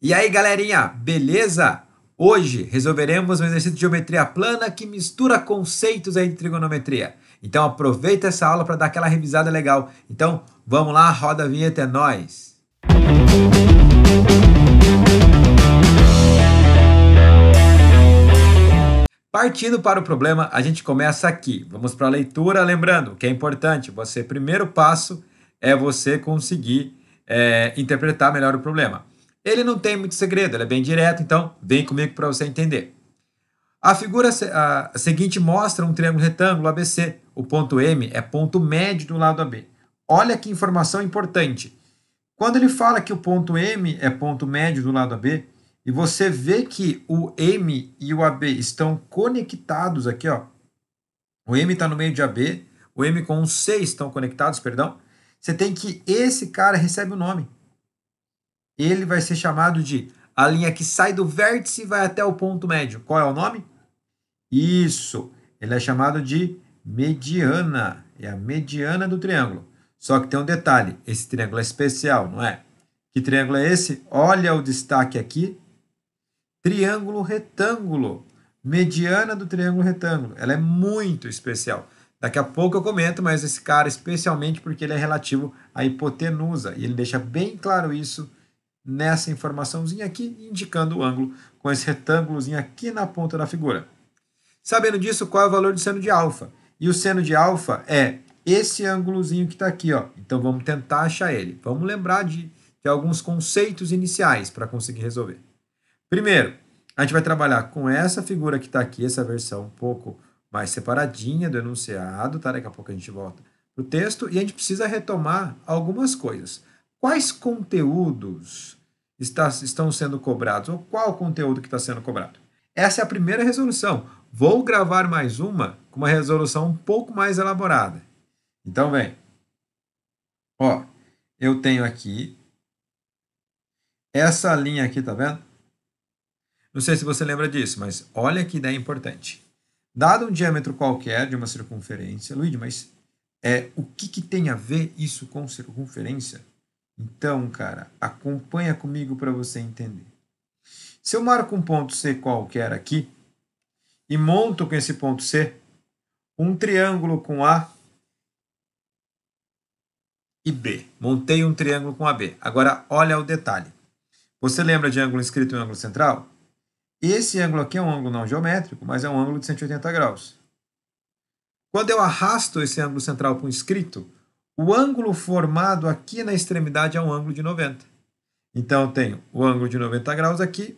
E aí, galerinha, beleza? Hoje resolveremos um exercício de geometria plana que mistura conceitos aí de trigonometria. Então aproveita essa aula para dar aquela revisada legal. Então vamos lá, roda a vinheta, é nóis! Partindo para o problema, a gente começa aqui. Vamos para a leitura, lembrando que é importante, primeiro passo é você conseguir interpretar melhor o problema. Ele não tem muito segredo, ele é bem direto, então vem comigo para você entender. A figura seguinte mostra um triângulo retângulo ABC. O ponto M é ponto médio do lado AB. Olha que informação importante. Quando ele fala que o ponto M é ponto médio do lado AB, e você vê que o M e o AB estão conectados aqui, ó. O M está no meio de AB, o M com o C estão conectados, perdão. Você tem que esse cara recebe o nome. Ele vai ser chamado de a linha que sai do vértice e vai até o ponto médio. Qual é o nome? Isso, ele é chamado de mediana. É a mediana do triângulo. Só que tem um detalhe, esse triângulo é especial, não é? Que triângulo é esse? Olha o destaque aqui. Triângulo retângulo. Mediana do triângulo retângulo. Ela é muito especial. Daqui a pouco eu comento, mas esse cara especialmente porque ele é relativo à hipotenusa. E ele deixa bem claro isso nessa informaçãozinha aqui, indicando o ângulo com esse retângulozinho aqui na ponta da figura. Sabendo disso, qual é o valor do seno de alfa? E o seno de alfa é esse ângulozinho que está aqui, ó. Então vamos tentar achar ele. Vamos lembrar de alguns conceitos iniciais para conseguir resolver. Primeiro, a gente vai trabalhar com essa figura que está aqui, essa versão um pouco mais separadinha do enunciado, tá? Daqui a pouco a gente volta para o texto e a gente precisa retomar algumas coisas. Quais conteúdos estão sendo cobrados? Ou qual conteúdo que está sendo cobrado? Essa é a primeira resolução. Vou gravar mais uma com uma resolução um pouco mais elaborada. Então, vem. Ó, eu tenho aqui essa linha aqui, tá vendo? Não sei se você lembra disso, mas olha que ideia importante. Dado um diâmetro qualquer de uma circunferência, Luigi, mas o que tem a ver isso com circunferência? Então, cara, acompanha comigo para você entender. Se eu marco um ponto C qualquer aqui e monto com esse ponto C um triângulo com A e B. Montei um triângulo com AB. Agora, olha o detalhe. Você lembra de ângulo inscrito em ângulo central? Esse ângulo aqui é um ângulo não geométrico, mas é um ângulo de 180 graus. Quando eu arrasto esse ângulo central para um inscrito, o ângulo formado aqui na extremidade é um ângulo de 90. Então, eu tenho o ângulo de 90 graus aqui,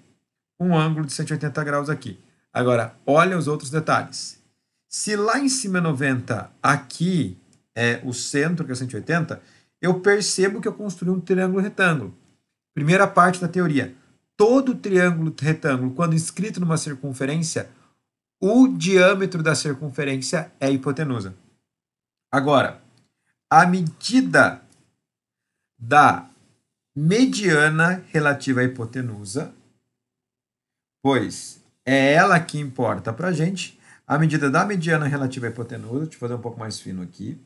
um ângulo de 180 graus aqui. Agora, olha os outros detalhes. Se lá em cima é 90, aqui é o centro, que é 180, eu percebo que eu construí um triângulo retângulo. Primeira parte da teoria. Todo triângulo retângulo, quando inscrito numa circunferência, o diâmetro da circunferência é a hipotenusa. Agora, a medida da mediana relativa à hipotenusa, pois é ela que importa para a gente, a medida da mediana relativa à hipotenusa, deixa eu fazer um pouco mais fino aqui,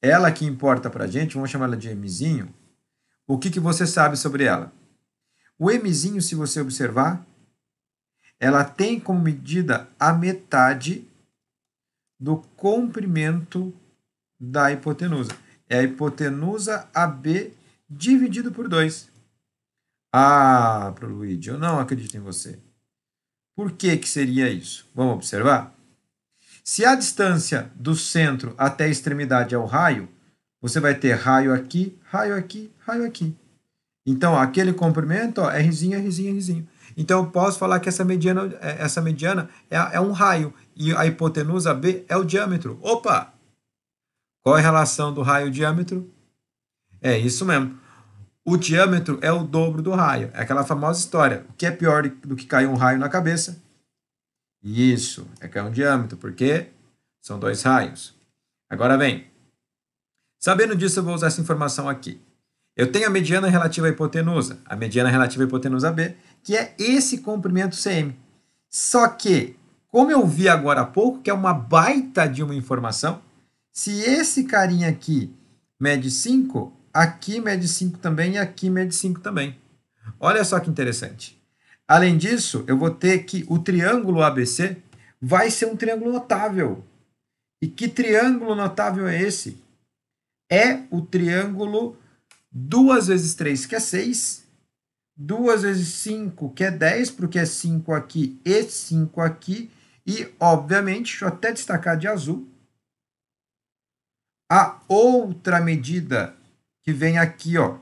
ela que importa para a gente, vamos chamar ela de Mzinho. O que você sabe sobre ela? O Mzinho, se você observar, ela tem como medida a metade do comprimento da hipotenusa. É a hipotenusa AB dividido por 2. Ah, pro Luigi, eu não acredito em você. Por que seria isso? Vamos observar? Se a distância do centro até a extremidade é o raio, você vai ter raio aqui, raio aqui, raio aqui. Então, aquele comprimento ó, é risinho, é risinho, é risinho. Então, eu posso falar que essa mediana é um raio e a hipotenusa B é o diâmetro. Opa! Qual é a relação do raio e diâmetro? É isso mesmo. O diâmetro é o dobro do raio. É aquela famosa história. O que é pior do que cair um raio na cabeça? Isso, é cair um diâmetro, porque são 2 raios. Agora vem. Sabendo disso, eu vou usar essa informação aqui. Eu tenho a mediana relativa à hipotenusa, a mediana relativa à hipotenusa B, que é esse comprimento CM. Só que, como eu vi agora há pouco, que é uma baita de uma informação, se esse carinha aqui mede 5, aqui mede 5 também e aqui mede 5 também. Olha só que interessante. Além disso, eu vou ter que o triângulo ABC vai ser um triângulo notável. E que triângulo notável é esse? É o triângulo 2 vezes 3, que é 6, 2 vezes 5, que é 10, porque é 5 aqui e 5 aqui. E, obviamente, deixa eu até destacar de azul, a outra medida que vem aqui, ó.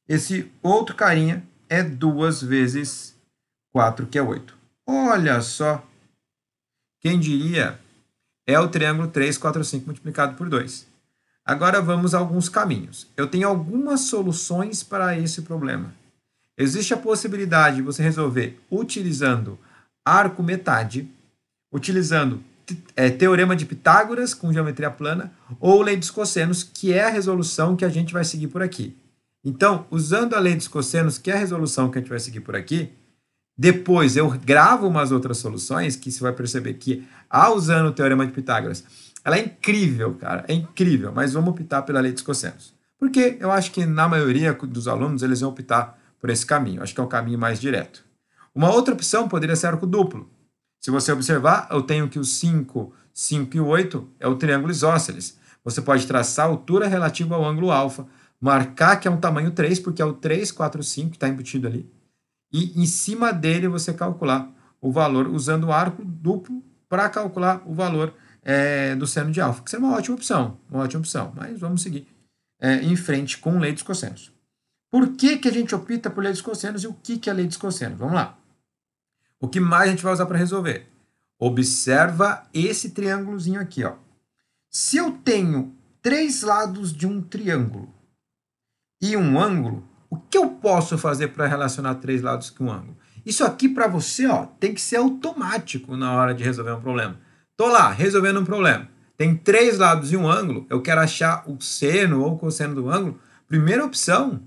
Esse outro carinha é 2 vezes 4, que é 8. Olha só. Quem diria? É o triângulo 3, 4, 5 multiplicado por 2. Agora vamos a alguns caminhos. Eu tenho algumas soluções para esse problema. Existe a possibilidade de você resolver utilizando arco metade, utilizando teorema de Pitágoras com geometria plana ou lei dos cossenos, que é a resolução que a gente vai seguir por aqui. Então, usando a lei dos cossenos, que é a resolução que a gente vai seguir por aqui, depois eu gravo umas outras soluções que você vai perceber que, usando o teorema de Pitágoras, ela é incrível, cara, é incrível, mas vamos optar pela lei dos cossenos. Porque eu acho que na maioria dos alunos eles vão optar por esse caminho, acho que é o caminho mais direto. Uma outra opção poderia ser arco duplo. Se você observar, eu tenho que o 5, 5 e 8 é o triângulo isósceles. Você pode traçar a altura relativa ao ângulo alfa, marcar que é um tamanho 3, porque é o 3, 4, 5 que está embutido ali, e em cima dele você calcular o valor usando o arco duplo para calcular o valor do seno de alfa, que seria uma ótima opção, mas vamos seguir em frente com lei dos cossenos. Por que, que a gente opta por lei dos cossenos e o que, que é a lei dos cossenos? Vamos lá. O que mais a gente vai usar para resolver? Observa esse triângulozinho aqui, ó. Se eu tenho 3 lados de um triângulo e um ângulo, o que eu posso fazer para relacionar 3 lados com um ângulo? Isso aqui para você, ó, tem que ser automático na hora de resolver um problema. Tô lá, resolvendo um problema. Tem 3 lados e um ângulo, eu quero achar o seno ou o cosseno do ângulo. Primeira opção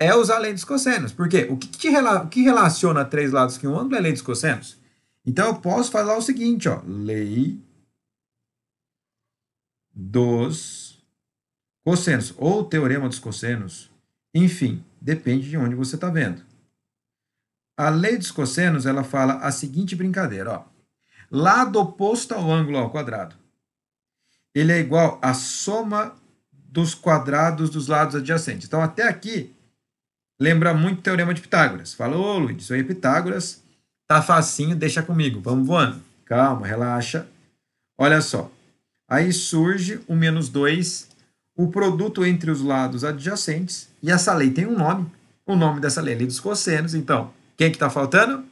é usar a lei dos cossenos. Por quê? O que relaciona 3 lados com um ângulo é a lei dos cossenos. Então, eu posso falar o seguinte, ó, lei dos cossenos, ou teorema dos cossenos, enfim, depende de onde você está vendo. A lei dos cossenos, ela fala a seguinte brincadeira, ó, lado oposto ao ângulo ao quadrado, ele é igual à soma dos quadrados dos lados adjacentes. Então, até aqui, lembra muito o teorema de Pitágoras. Falou, Luiz, isso aí é Pitágoras, tá facinho, deixa comigo, vamos voando. Calma, relaxa. Olha só, aí surge o menos 2, o produto entre os lados adjacentes, e essa lei tem um nome. O nome dessa lei é lei dos cossenos. Então, quem que está faltando?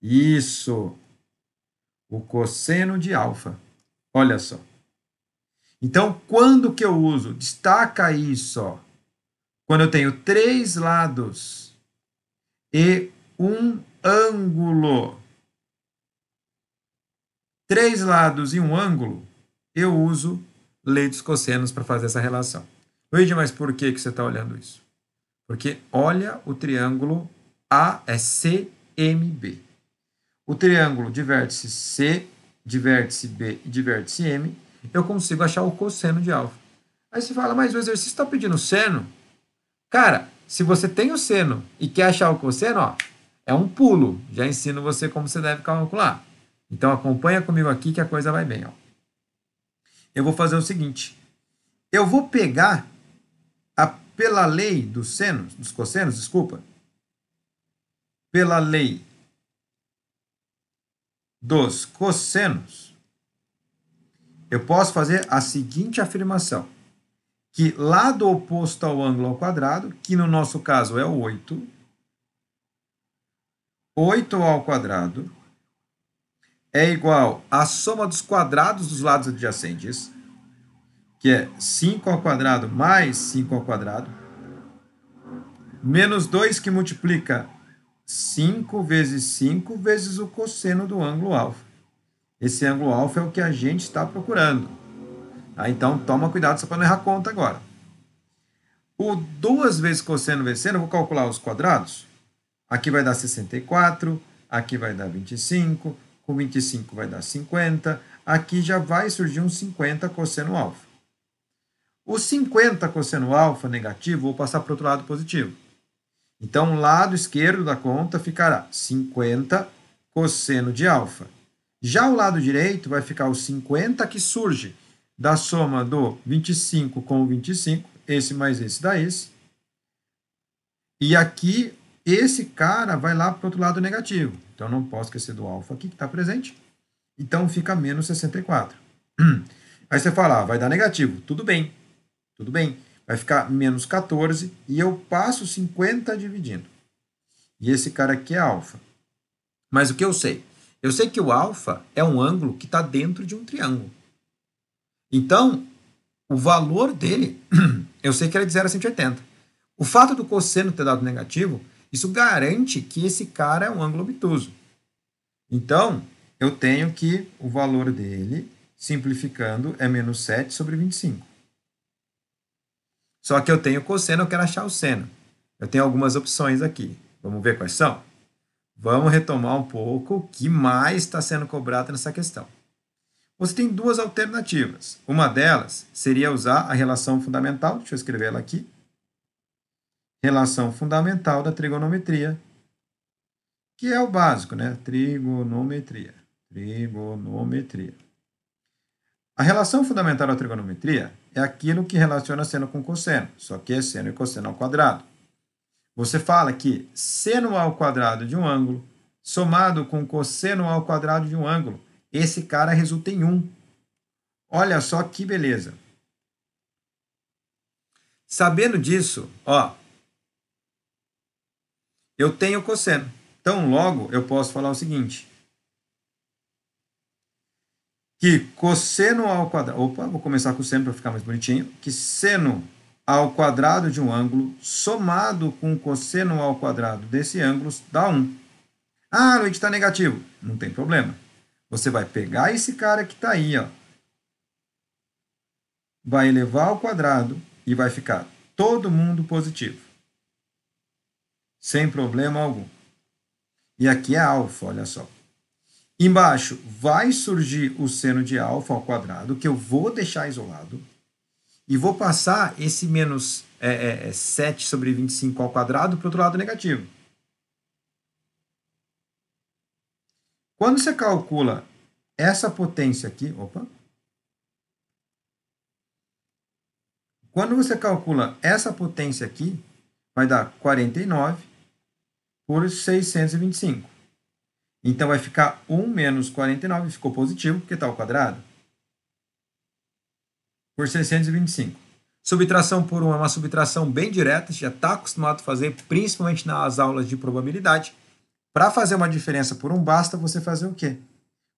Isso, o cosseno de alfa. Olha só. Então, quando que eu uso? Destaca isso, ó. Quando eu tenho 3 lados e um ângulo. 3 lados e um ângulo, eu uso lei dos cossenos para fazer essa relação. Luigi, mas por que você está olhando isso? Porque olha o triângulo ACMB. O triângulo de vértice C, de vértice B e de vértice M, eu consigo achar o cosseno de alfa. Aí você fala, mas o exercício está pedindo seno? Cara, se você tem o seno e quer achar o cosseno, ó, é um pulo. Já ensino você como você deve calcular. Então, acompanha comigo aqui que a coisa vai bem, ó. Eu vou fazer o seguinte. Eu vou pegar, pela lei dos senos, dos cossenos, desculpa, pela lei dos cossenos, eu posso fazer a seguinte afirmação, que lado oposto ao ângulo ao quadrado, que no nosso caso é o 8, 8 ao quadrado, é igual à soma dos quadrados dos lados adjacentes, que é 5 ao quadrado mais 5 ao quadrado, menos 2 que multiplica 5 vezes 5 vezes o cosseno do ângulo alfa. Esse ângulo alfa é o que a gente está procurando. Então, toma cuidado só para não errar conta agora. O 2 vezes cosseno vezes seno, eu vou calcular os quadrados. Aqui vai dar 64, aqui vai dar 25, com 25 vai dar 50, aqui já vai surgir um 50 cosseno alfa. O 50 cosseno alfa negativo, vou passar para o outro lado positivo. Então, o lado esquerdo da conta ficará 50 cosseno de alfa. Já o lado direito vai ficar o 50 que surge da soma do 25 com o 25, esse mais esse dá esse. E aqui, esse cara vai lá para o outro lado negativo. Então, não posso esquecer do alfa aqui, que está presente. Então, fica menos 64. Aí você fala, vai dar negativo. Tudo bem, tudo bem. Vai ficar menos 14 e eu passo 50 dividindo. E esse cara aqui é alfa. Mas o que eu sei? Eu sei que o alfa é um ângulo que está dentro de um triângulo. Então, o valor dele, eu sei que era de 0 a 180. O fato do cosseno ter dado negativo, isso garante que esse cara é um ângulo obtuso. Então, eu tenho que o valor dele, simplificando, é menos 7 sobre 25. Só que eu tenho cosseno, eu quero achar o seno. Eu tenho algumas opções aqui. Vamos ver quais são? Vamos retomar um pouco o que mais está sendo cobrado nessa questão. Você tem duas alternativas. Uma delas seria usar a relação fundamental, deixa eu escrever ela aqui. Relação fundamental da trigonometria, que é o básico, né? Trigonometria. Trigonometria. A relação fundamental da trigonometria é aquilo que relaciona seno com cosseno, só que é seno e cosseno ao quadrado. Você fala que seno ao quadrado de um ângulo somado com cosseno ao quadrado de um ângulo, esse cara resulta em 1. Olha só que beleza. Sabendo disso, ó, eu tenho cosseno. Então, logo, eu posso falar o seguinte, que cosseno ao quadrado... Opa, vou começar com o seno para ficar mais bonitinho. Que seno ao quadrado de um ângulo somado com cosseno ao quadrado desse ângulo dá 1. Ah, Luiz, está negativo. Não tem problema. Você vai pegar esse cara que está aí, ó, vai elevar ao quadrado e vai ficar todo mundo positivo. Sem problema algum. E aqui é alfa, olha só. Embaixo vai surgir o seno de alfa ao quadrado, que eu vou deixar isolado, e vou passar esse menos 7 sobre 25 ao quadrado para o outro lado negativo. Quando você calcula essa potência aqui, opa, quando você calcula essa potência aqui, vai dar 49 por 625. Então, vai ficar 1 menos 49, ficou positivo, porque está ao quadrado, por 625. Subtração por 1 é uma subtração bem direta, você já está acostumado a fazer, principalmente nas aulas de probabilidade. Para fazer uma diferença por 1, basta você fazer o quê?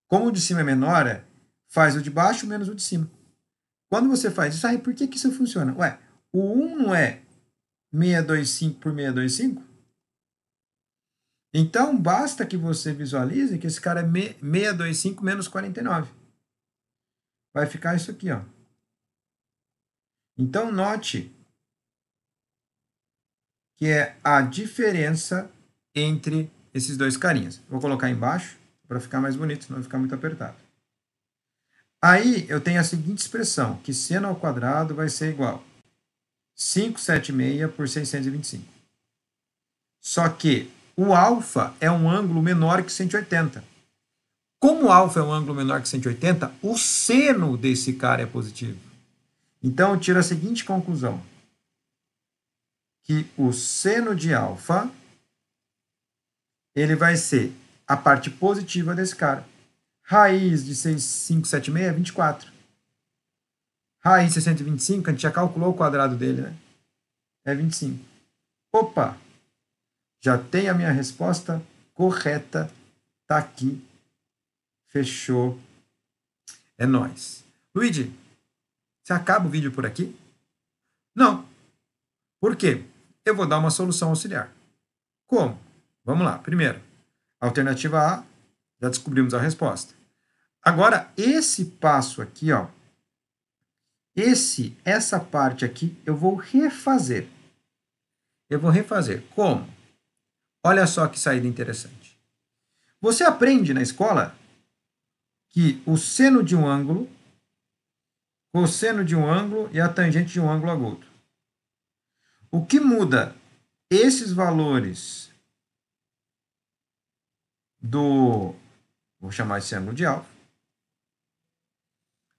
Como o de cima é menor, faz o de baixo menos o de cima. Quando você faz isso, aí por que isso funciona? Ué, o 1 não é 625 por 625? Então, basta que você visualize que esse cara é 625 menos 49. Vai ficar isso aqui, ó. Então, note que é a diferença entre esses dois carinhas. Vou colocar embaixo para ficar mais bonito, senão vai ficar muito apertado. Aí, eu tenho a seguinte expressão, que seno ao quadrado vai ser igual a 576 por 625. Só que o alfa é um ângulo menor que 180. Como o alfa é um ângulo menor que 180, o seno desse cara é positivo. Então, eu tiro a seguinte conclusão, que o seno de alfa, ele vai ser a parte positiva desse cara. Raiz de 576 é 24. Raiz de 625, a gente já calculou o quadrado dele, né? É 25. Opa! Já tem a minha resposta correta. Tá aqui. Fechou. É nóis. Luigi, você acaba o vídeo por aqui? Não. Por quê? Eu vou dar uma solução auxiliar. Como? Vamos lá. Primeiro, alternativa A, já descobrimos a resposta. Agora, esse passo aqui, ó, essa parte aqui, eu vou refazer. Eu vou refazer. Como? Olha só que saída interessante. Você aprende na escola que o seno de um ângulo, cosseno de um ângulo e a tangente de um ângulo agudo. O que muda esses valores vou chamar esse ângulo de alfa,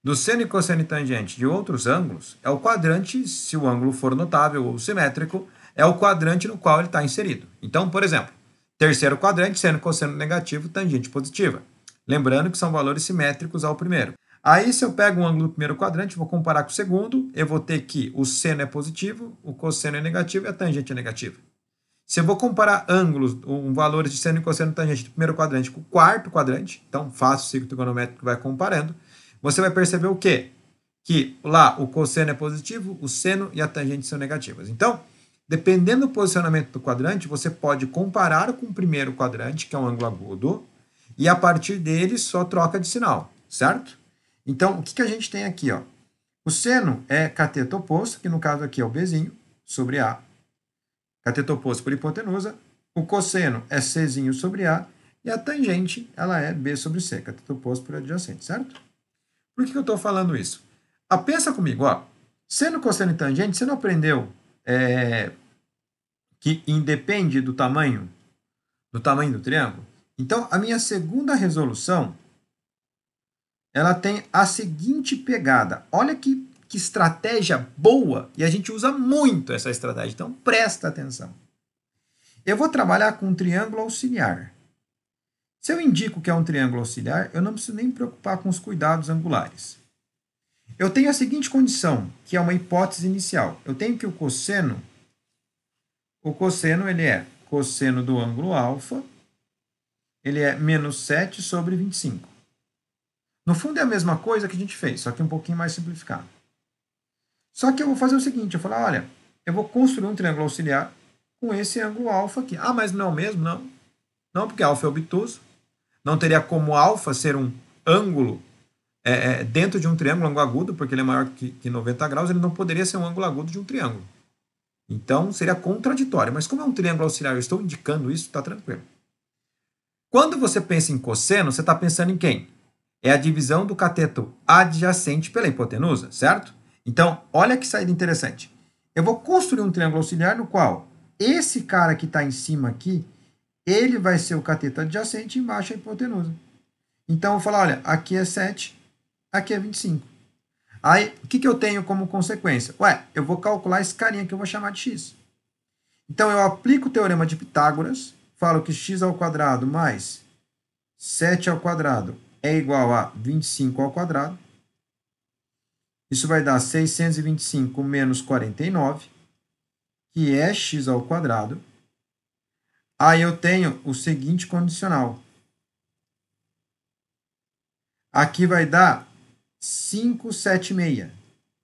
do seno e cosseno e tangente de outros ângulos, é o quadrante, se o ângulo for notável ou simétrico, é o quadrante no qual ele está inserido. Então, por exemplo, terceiro quadrante, seno e cosseno negativo, tangente positiva. Lembrando que são valores simétricos ao primeiro. Aí, se eu pego um ângulo do primeiro quadrante, vou comparar com o segundo, eu vou ter que o seno é positivo, o cosseno é negativo e a tangente é negativa. Se eu vou comparar ângulos, valores de seno e cosseno tangente do primeiro quadrante com o quarto quadrante, então faço o ciclo trigonométrico que vai comparando, você vai perceber o quê? Que lá o cosseno é positivo, o seno e a tangente são negativas. Então, dependendo do posicionamento do quadrante, você pode comparar com o primeiro quadrante, que é um ângulo agudo, e a partir dele só troca de sinal, certo? Então, o que a gente tem aqui? Ó? O seno é cateto oposto, que no caso aqui é o Bzinho, sobre A. Cateto oposto por hipotenusa. O cosseno é Czinho sobre A. E a tangente, ela é B sobre C, cateto oposto por adjacente, certo? Por que eu estou falando isso? Pensa comigo, ó. Seno, cosseno e tangente, você não aprendeu que independe do tamanho do triângulo? Então, a minha segunda resolução, ela tem a seguinte pegada. Olha que estratégia boa, e a gente usa muito essa estratégia, então presta atenção. Eu vou trabalhar com um triângulo auxiliar. Se eu indico que é um triângulo auxiliar, eu não preciso nem me preocupar com os cuidados angulares. Eu tenho a seguinte condição, que é uma hipótese inicial. Eu tenho que o cosseno ele é cosseno do ângulo alfa, ele é menos 7 sobre 25. No fundo é a mesma coisa que a gente fez, só que um pouquinho mais simplificado. Só que eu vou fazer o seguinte, eu vou falar, olha, eu vou construir um triângulo auxiliar com esse ângulo alfa aqui. Ah, mas não é o mesmo? Não. Não, porque alfa é obtuso. Não teria como alfa ser um ângulo dentro de um triângulo, ângulo agudo, porque ele é maior que 90 graus, ele não poderia ser um ângulo agudo de um triângulo. Então, seria contraditório. Mas como é um triângulo auxiliar, eu estou indicando isso, está tranquilo. Quando você pensa em cosseno, você está pensando em quem? É a divisão do cateto adjacente pela hipotenusa, certo? Então, olha que saída interessante. Eu vou construir um triângulo auxiliar no qual esse cara que está em cima aqui, ele vai ser o cateto adjacente e embaixo a hipotenusa. Então, eu vou falar, olha, aqui é 7, aqui é 25. Aí, o que eu tenho como consequência? Ué, eu vou calcular esse carinha que eu vou chamar de x. Então, eu aplico o teorema de Pitágoras, falo que x ao quadrado mais 7 ao quadrado é igual a 25 ao quadrado. Isso vai dar 625 menos 49, que é x ao quadrado. Aí eu tenho o seguinte condicional. Aqui vai dar 576.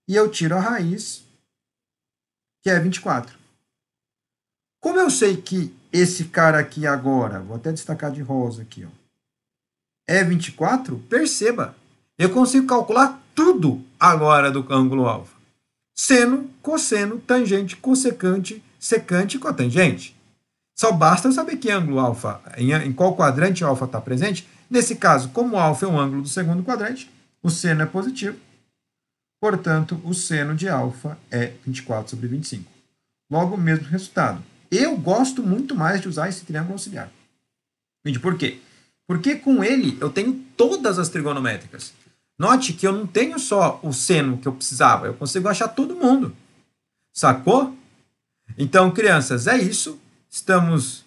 E eu tiro a raiz, que é 24. Como eu sei que esse cara aqui agora, vou até destacar de rosa aqui, ó, é 24, perceba, eu consigo calcular tudo agora do ângulo alfa. Seno, cosseno, tangente, cossecante, secante e cotangente. Só basta eu saber que ângulo alfa, em qual quadrante alfa está presente. Nesse caso, como alfa é um ângulo do segundo quadrante, o seno é positivo. Portanto, o seno de alfa é 24 sobre 25. Logo, o mesmo resultado. Eu gosto muito mais de usar esse triângulo auxiliar. Por quê? Porque com ele eu tenho todas as trigonométricas. Note que eu não tenho só o seno que eu precisava, eu consigo achar todo mundo. Sacou? Então, crianças, é isso. Estamos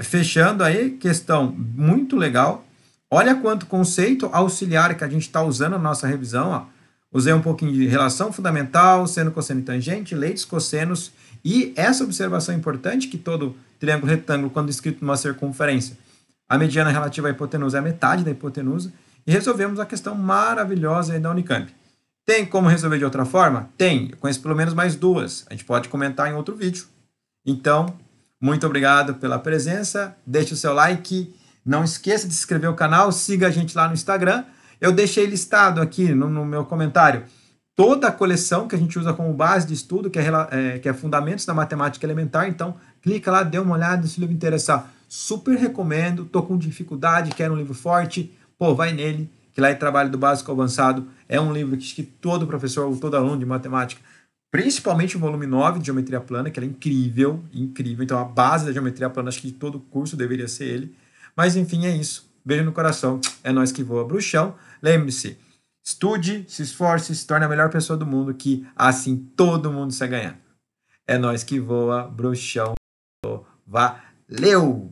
fechando aí, questão muito legal. Olha quanto conceito auxiliar que a gente está usando na nossa revisão. Ó. Usei um pouquinho de relação fundamental, seno, cosseno e tangente, leitos, cossenos, e essa observação importante que todo triângulo retângulo, quando escrito numa circunferência, a mediana relativa à hipotenusa é a metade da hipotenusa, e resolvemos a questão maravilhosa aí da Unicamp. Tem como resolver de outra forma? Tem, eu conheço pelo menos mais duas, a gente pode comentar em outro vídeo. Então, muito obrigado pela presença, deixe o seu like, não esqueça de se inscrever no canal, siga a gente lá no Instagram. Eu deixei listado aqui no meu comentário toda a coleção que a gente usa como base de estudo, que é Fundamentos da Matemática Elementar. Então, clica lá, dê uma olhada se o livro interessar. Super recomendo, tô com dificuldade, quero um livro forte, pô, vai nele, que lá é Trabalho do Básico ao Avançado. É um livro que todo professor ou todo aluno de matemática principalmente o volume 9 de Geometria Plana, que ela é incrível, incrível. Então, a base da Geometria Plana, acho que de todo o curso deveria ser ele. Mas, enfim, é isso. Beijo no coração. É nós que voa, bruxão. Lembre-se, estude, se esforce, se torne a melhor pessoa do mundo, que assim todo mundo sai ganhando. É nós que voa, bruxão. Valeu!